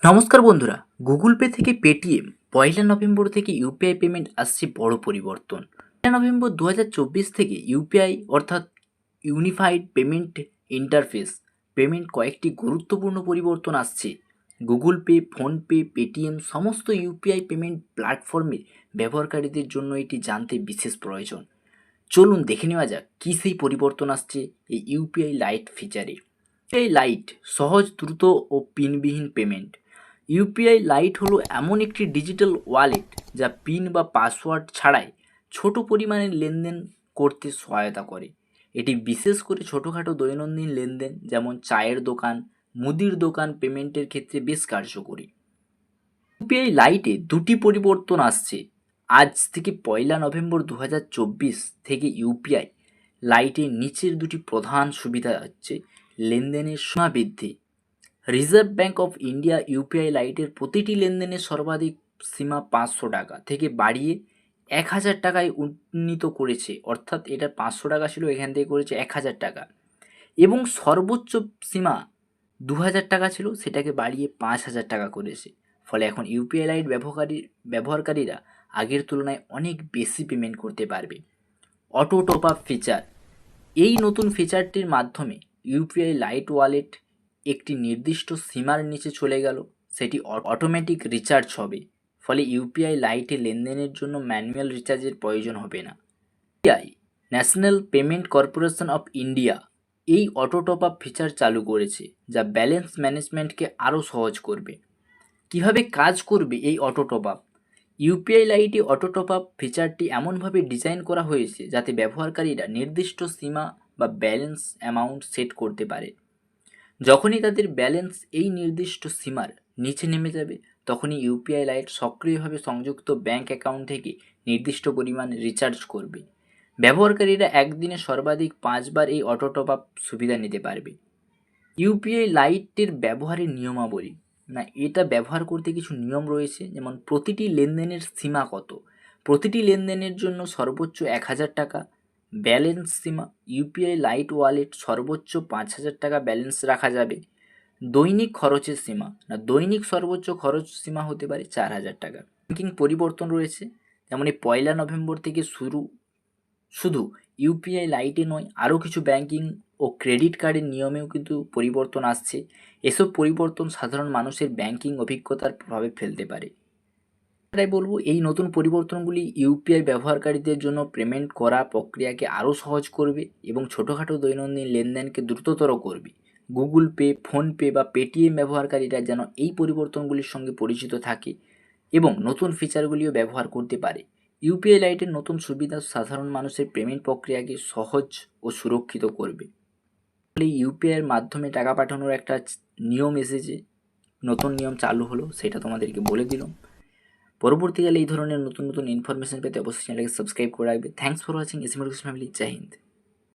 নমস্কার বন্ধুরা, Google pay থেকে পেটিএম 1 নভেম্বর থেকে ইউপিআই পেমেন্ট আসছে বড় পরিবর্তন। 1 নভেম্বর 2024 থেকে ইউপিআই অর্থাৎ ইউনিফাইড পেমেন্ট ইন্টারফেস পেমেন্ট কয়েকটি গুরুত্বপূর্ণ পরিবর্তন আসছে। গুগল পে, ফোনপে, পেটিএম সমস্ত ইউপিআই পেমেন্ট প্ল্যাটফর্মের ব্যবহারকারীদের জন্য এটি জানতে বিশেষ প্রয়োজন। চলুন দেখে নেওয়া যাক কী সেই পরিবর্তন আসছে এই ইউপিআই লাইট ফিচারে। ইউপিআই লাইট সহজ, দ্রুত ও পিনবিহীন পেমেন্ট। ইউপিআই লাইট হলো এমন একটি ডিজিটাল ওয়ালেট যা পিন বা পাসওয়ার্ড ছাড়াই ছোট পরিমাণে লেনদেন করতে সহায়তা করে। এটি বিশেষ করে ছোটোখাটো দৈনন্দিন লেনদেন যেমন চায়ের দোকান, মুদির দোকান পেমেন্টের ক্ষেত্রে বেশ কার্যকরী। ইউপিআই লাইটে দুটি পরিবর্তন আসছে। আজ থেকে 1 নভেম্বর 2024 থেকে ইউপিআই লাইটের নিচের দুটি প্রধান সুবিধা হচ্ছে লেনদেনের সীমা বৃদ্ধি। Reserve bank of India UPI লাইটের প্রতিটি লেনদেনের সর্বাধিক সীমা 500 টাকা থেকে বাড়িয়ে 1000 টাকায় উন্নীত করেছে। অর্থাৎ এটা 500 টাকা ছিল, এখান থেকে করেছে 1000 টাকা। এবং সর্বোচ্চ সীমা 2000 টাকা ছিল, সেটাকে বাড়িয়ে 5000 টাকা করেছে। ফলে এখন ইউপিআই লাইট ব্যবহারকারীরা আগের তুলনায় অনেক বেশি পেমেন্ট করতে পারবে। Auto top up feature. এই নতুন ফিচারটির মাধ্যমে ইউপিআই লাইট ওয়ালেট একটি নির্দিষ্ট সীমার নিচে চলে গেল, সেটি অটোমেটিক রিচার্জ হবে। ফলে ইউপিআই লাইটে লেনদেনের জন্য ম্যানুয়াল রিচার্জের প্রয়োজন হবে না। UPI national payment corporation of India এই অটো টপ আপ ফিচার চালু করেছে, যা ব্যালেন্স ম্যানেজমেন্টকে আরও সহজ করবে। কিভাবে কাজ করবে এই অটো টপ আপ? ইউপিআই লাইটে অটো টপ আপ ফিচারটি এমনভাবে ডিজাইন করা হয়েছে যাতে ব্যবহারকারীরা নির্দিষ্ট সীমা বা ব্যালেন্স অ্যামাউন্ট সেট করতে পারে। যখনই তাদের ব্যালেন্স এই নির্দিষ্ট সীমার নিচে নেমে যাবে, তখনই ইউপিআই লাইট সক্রিয়ভাবে সংযুক্ত ব্যাঙ্ক অ্যাকাউন্ট থেকে নির্দিষ্ট পরিমাণ রিচার্জ করবে। ব্যবহারকারীরা একদিনে সর্বাধিক 5 বার এই অটো টপ আপ সুবিধা নিতে পারবে। ইউপিআই লাইটের ব্যবহারের নিয়মাবলী। না, এটা ব্যবহার করতে কিছু নিয়ম রয়েছে, যেমন প্রতিটি লেনদেনের সীমা কত। প্রতিটি লেনদেনের জন্য সর্বোচ্চ 1000 টাকা ব্যালেন্স সীমা। ইউপিআই লাইট ওয়ালেট সর্বোচ্চ 5000 টাকা ব্যালেন্স রাখা যাবে। দৈনিক খরচের সীমা। না, দৈনিক সর্বোচ্চ খরচ সীমা হতে পারে 4000 টাকা। ব্যাঙ্কিং পরিবর্তন রয়েছে, যেমন এই 1 নভেম্বর থেকে শুধু ইউপিআই লাইটে নয়, আরও কিছু ব্যাঙ্কিং ও ক্রেডিট কার্ডের নিয়মেও কিন্তু পরিবর্তন আসছে। এসব পরিবর্তন সাধারণ মানুষের ব্যাঙ্কিং অভিজ্ঞতার প্রভাবে ফেলতে পারে। তাই বলবো, এই নতুন পরিবর্তনগুলি ইউপিআই ব্যবহারকারীদের জন্য পেমেন্ট করা প্রক্রিয়াকে আরও সহজ করবে এবং ছোটোখাটো দৈনন্দিন লেনদেনকে দ্রুততর করবে। গুগল পে, ফোনপে বা পেটিএম ব্যবহারকারীরা যেন এই পরিবর্তনগুলির সঙ্গে পরিচিত থাকে এবং নতুন ফিচারগুলিও ব্যবহার করতে পারে। ইউপিআই লাইটের নতুন সুবিধা সাধারণ মানুষের পেমেন্ট প্রক্রিয়াকে সহজ ও সুরক্ষিত করবে। ফলে ইউপিআইয়ের মাধ্যমে টাকা পাঠানোর একটা নিয়ম এসেছে, নতুন নিয়ম চালু হলো, সেটা তোমাদেরকে বলে দিলাম। পরবর্তীকালে এই ধরনের নতুন নতুন ইনফরমেশন পেতে অবশ্যই চ্যানেলকে সাবস্ক্রাইব করে রাখবে। Thanks for watching. SM family. জয় হিন্দ।